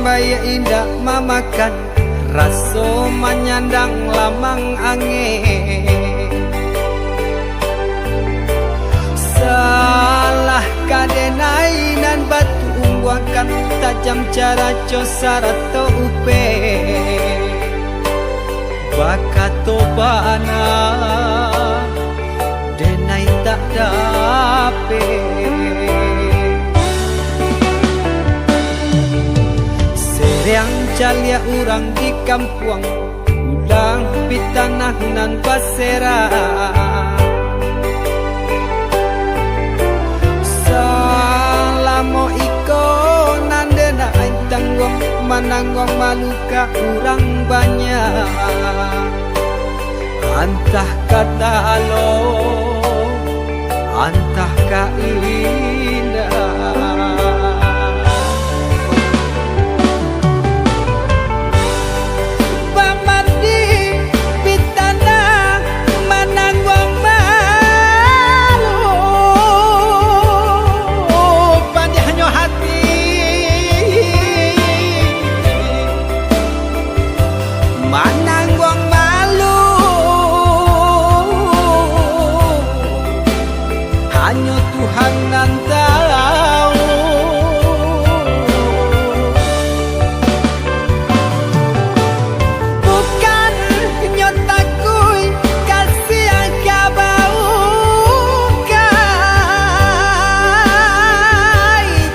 baya indah mamakan raso menyandang lamang angin. Salah kadenai nan batu umbuakan tajam cara cosara to upe bakato bana denai tak dape. Seriang calia urang di kampung ulang pitanah nan basera. Salamo iko nandena aing tanggung mananggong maluka urang banyak. Antah kata alo, antah ka indah. Hanya Tuhan nan tahu. Bukan nyotakui kasih yang kau kai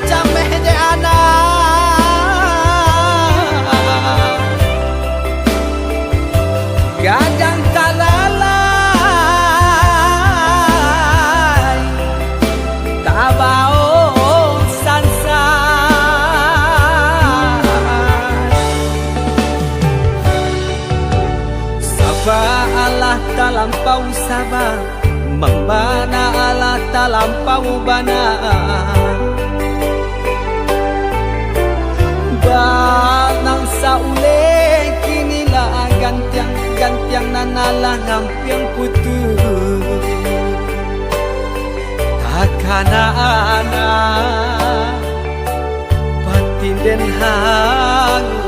cameh de anak gadang talala tabao sansa. Sabah Allah talampau sabah, membana Allah talampau bana. Banang saule kinilah gantiang nanalah ngampiang putus. Takana anak batin den hangu.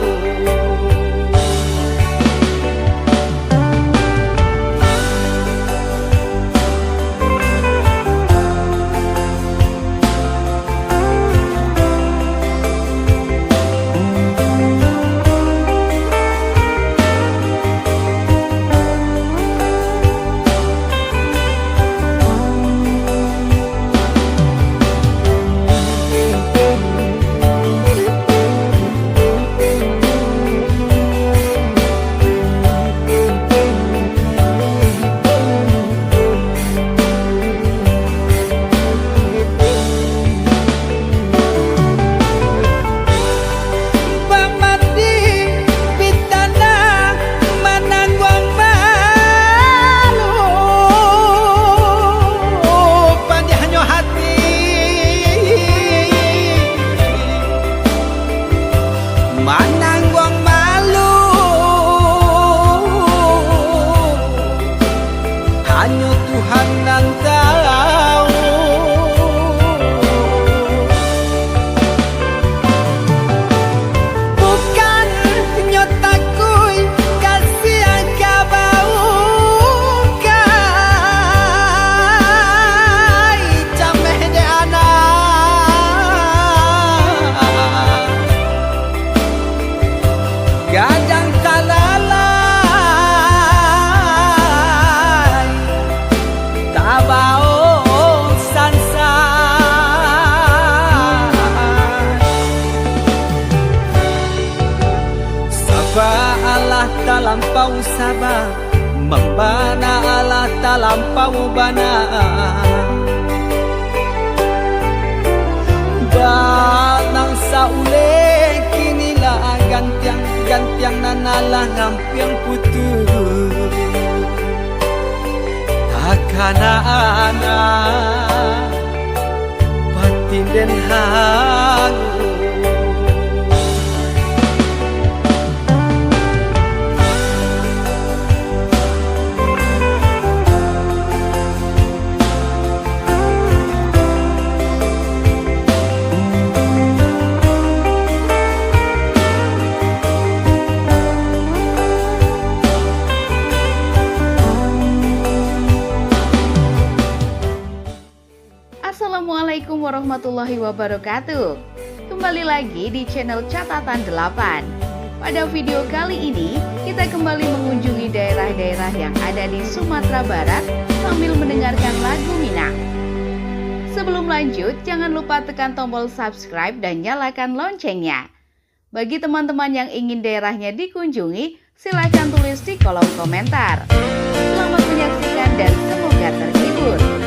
Mananggong malu hanya Tuhan yang tahu. Bukan nyotakui kasih yang kau kai cameh de anak gadang talalay tabao sansa. Sabah Allah talampau sabah, membana Allah talampau bana. Banang saule kinilah gantiang nanalah ngampiang putus. Takana anak batin den hangu. Assalamualaikum warahmatullahi wabarakatuh. Kembali lagi di channel Catatan 8. Pada video kali ini, kita kembali mengunjungi daerah-daerah yang ada di Sumatera Barat sambil mendengarkan lagu Minang. Sebelum lanjut, jangan lupa tekan tombol subscribe dan nyalakan loncengnya. Bagi teman-teman yang ingin daerahnya dikunjungi, silakan tulis di kolom komentar. Selamat menyaksikan dan semoga terhibur.